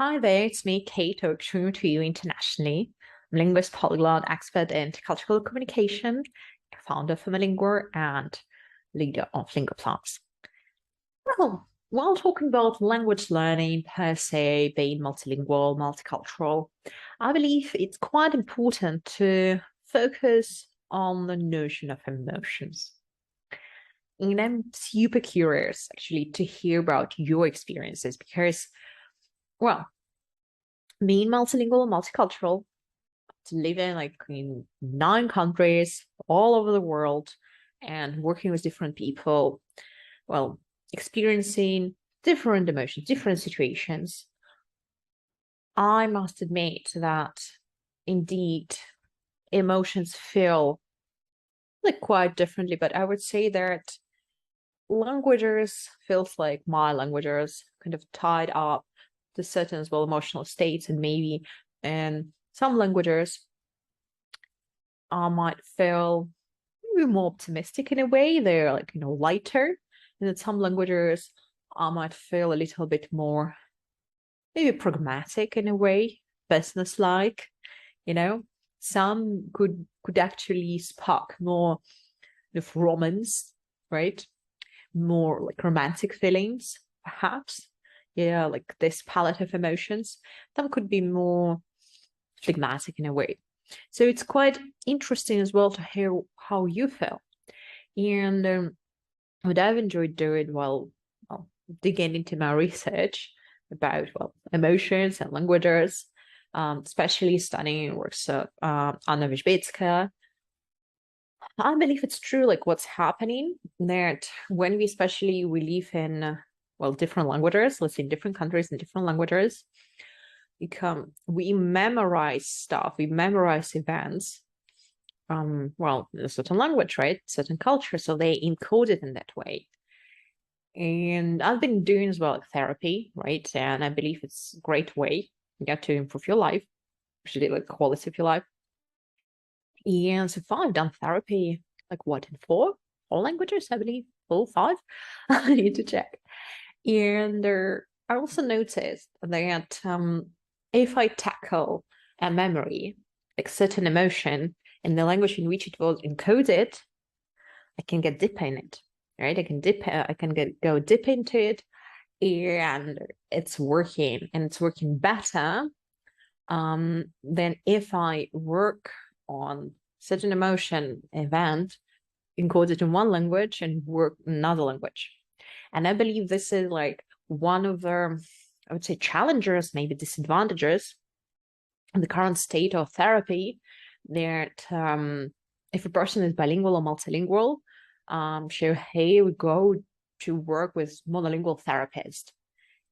Hi there, it's me, Kate, talking to you internationally. I'm a linguist, polyglot, expert in cultural communication, founder of Lingua, and leader of Lingua Plus. Well, while talking about language learning per se, being multilingual, multicultural, I believe it's quite important to focus on the notion of emotions. And I'm super curious actually to hear about your experiences because, well, being multilingual, multicultural, to live in 9 countries all over the world and working with different people, well, experiencing different emotions, different situations. I must admit that indeed emotions feel quite differently, but I would say that languages feels like my languages kind of tied up to certain as well emotional states, and maybe in some languages I might feel maybe more optimistic in a way. They're lighter. And in some languages I might feel a little bit more maybe pragmatic in a way, business-like, you know. Some could actually spark more of romance, right? More like romantic feelings, perhaps. Yeah, like this palette of emotions. Some could be more phlegmatic in a way. So it's quite interesting as well to hear how you feel. And what I've enjoyed doing while digging into my research about emotions and languages, especially studying works of Anna Wyzbecka, I believe it's true, like what's happening that when we live in different languages, let's say different countries and different languages, we memorize stuff, we memorize events a certain language, right? Certain culture, so they encode it in that way. And I've been doing as well therapy, right? And I believe it's a great way to improve your life, especially like quality of your life. And so far I've done therapy in four languages, I believe, 5. I need to check. And I also noticed that if I tackle a memory, like certain emotion, in the language in which it was encoded, I can get deep in it, right? I can go deep into it, and it's working, and it's working better than if I work on certain emotion event encoded in one language and work in another language. And I believe this is like one of the, I would say, challenges, maybe disadvantages in the current state of therapy, that if a person is bilingual or multilingual, we go to work with monolingual therapist.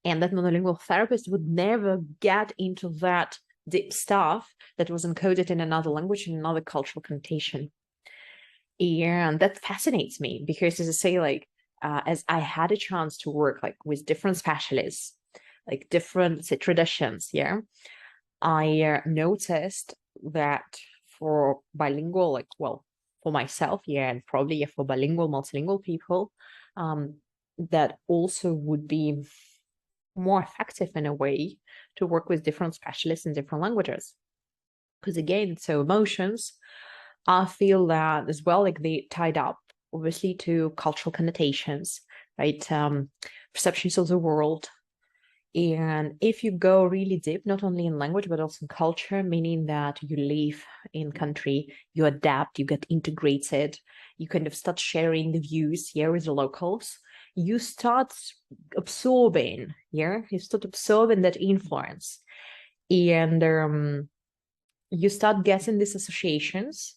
And that monolingual therapist would never get into that deep stuff that was encoded in another language, in another cultural connotation. And that fascinates me because, as I say, as I had a chance to work with different specialists, different traditions, I noticed that for bilingual, for myself, and probably for bilingual, multilingual people, that also would be more effective in a way to work with different specialists in different languages. Because again, so emotions, I feel that as well, they tied up obviously to cultural connotations, right? Perceptions of the world. And if you go really deep, not only in language, but also in culture, meaning that you live in country, you adapt, you get integrated, you kind of start sharing the views here with the locals, you start absorbing, you start absorbing that influence. And you start getting these associations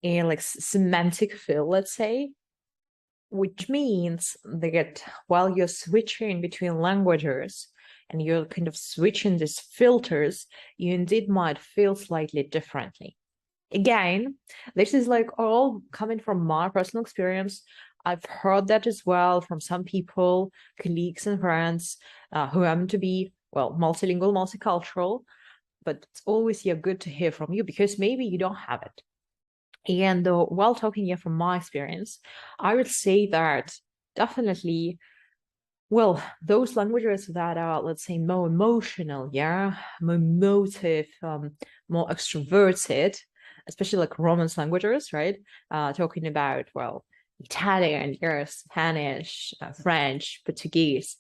and semantic feel, let's say, which means that while you're switching between languages and you're kind of switching these filters, you indeed might feel slightly differently. Again, this is all coming from my personal experience. I've heard that as well from some people, colleagues and friends who happen to be, multilingual, multicultural, but it's always good to hear from you because maybe you don't have it. And while talking here from my experience, I would say that definitely Well, those languages that are, let's say, more emotional, yeah, more emotive, more extroverted, especially like Romance languages, right? Talking about, well, Italian, yes, Spanish, French, Portuguese.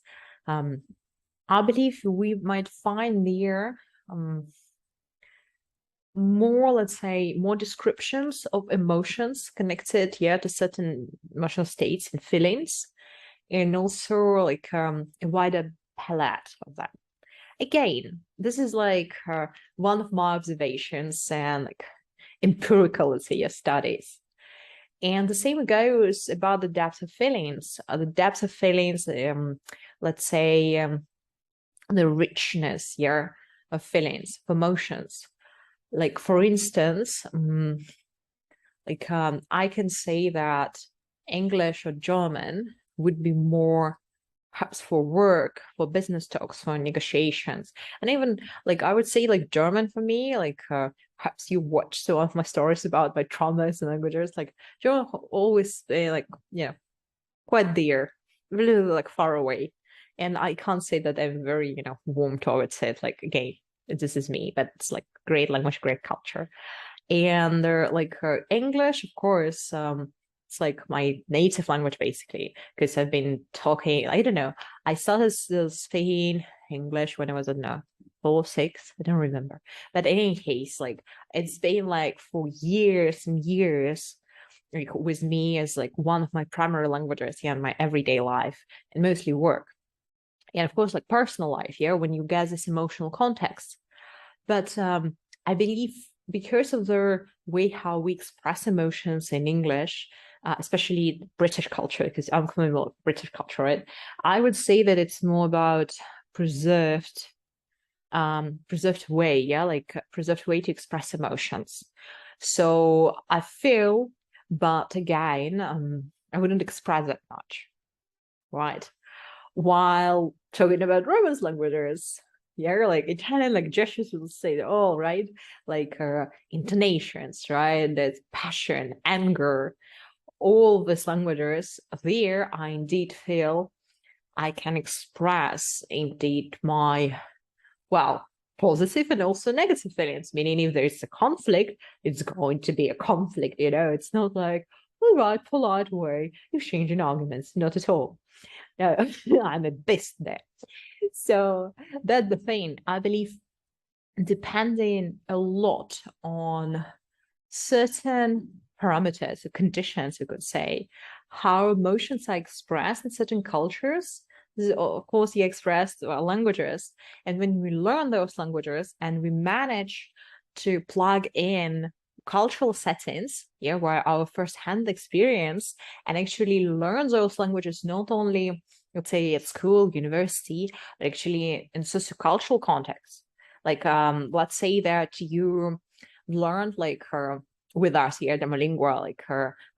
I believe we might find there more, let's say, more descriptions of emotions connected, yeah, to certain emotional states and feelings, and also like a wider palette of that. Again, this is like one of my observations and like empirical, let's say, studies. And the same goes about the depth of feelings. The depth of feelings, let's say, the richness, yeah, of feelings, of emotions. Like for instance, I can say that English or German would be more perhaps for work, for business talks, for negotiations. And even like I would say like German for me, like perhaps you watch some of my stories about my traumas and languages, like German always stay like, quite there, really like far away. And I can't say that I'm very, warm towards it. Like again, this is me, but it's like great language, great culture. And they're like English, of course, it's like my native language basically, because I've been talking, I don't know, I started speaking English when I was, I don't know, 4 or 6, I don't remember. But in any case, like it's been like for years and years, like with me as like one of my primary languages, yeah, in my everyday life and mostly work. And of course, like personal life, yeah, when you get this emotional context. But I believe because of the way how we express emotions in English, especially British culture, because I'm familiar with British culture, right? I would say that it's more about preserved way, yeah, like preserved way to express emotions. So I feel, but again, I wouldn't express it much, right? While talking about Romance languages, yeah, like Italian, like gestures will say it all, right? Like intonations, right? There's passion, anger, all these languages there, I indeed feel I can express indeed my, well, positive and also negative feelings, meaning if there's a conflict, it's going to be a conflict, it's not like, all right, polite way, exchanging arguments, not at all. No, I'm a beast there. So that's the thing. I believe depending a lot on certain parameters or conditions, you could say, how emotions are expressed in certain cultures. Of course, you expressed languages. And when we learn those languages and we manage to plug in cultural settings, yeah, where our first-hand experience and actually learn those languages not only, let's say, at school, university, but actually in sociocultural context. Like, let's say that you learned like with us here, the molingual, like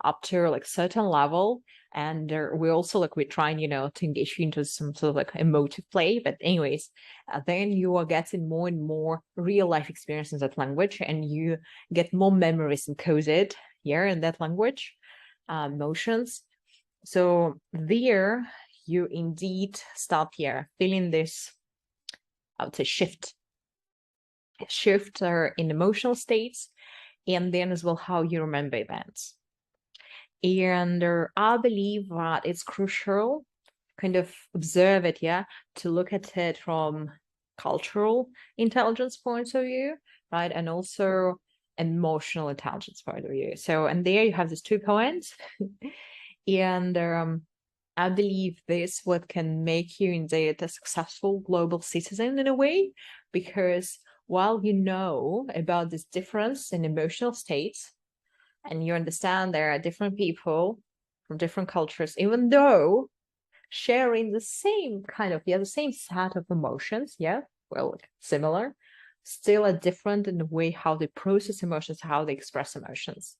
up to like certain level. And we also like we're trying, to engage you into some sort of like emotive play. But anyways, then you are getting more and more real life experience in that language, and you get more memories encoded here in that language, emotions. So there you indeed start here feeling this, I would say, shift in emotional states, and then as well how you remember events. And I believe that it's crucial kind of observe it, yeah, to look at it from cultural intelligence point of view, right? And also emotional intelligence point of view. So, and there you have these 2 points. And I believe this what can make you indeed a successful global citizen in a way, because while you know about this difference in emotional states, and you understand there are different people from different cultures, even though sharing the same kind of, the same set of emotions, well, similar, still are different in the way how they process emotions, how they express emotions.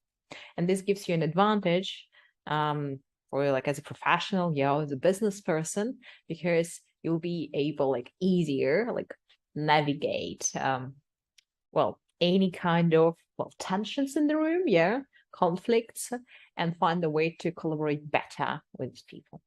And this gives you an advantage or like as a professional, as a business person, because you'll be able like easier, like navigate, well, any kind of tensions in the room, conflicts, and find a way to collaborate better with people.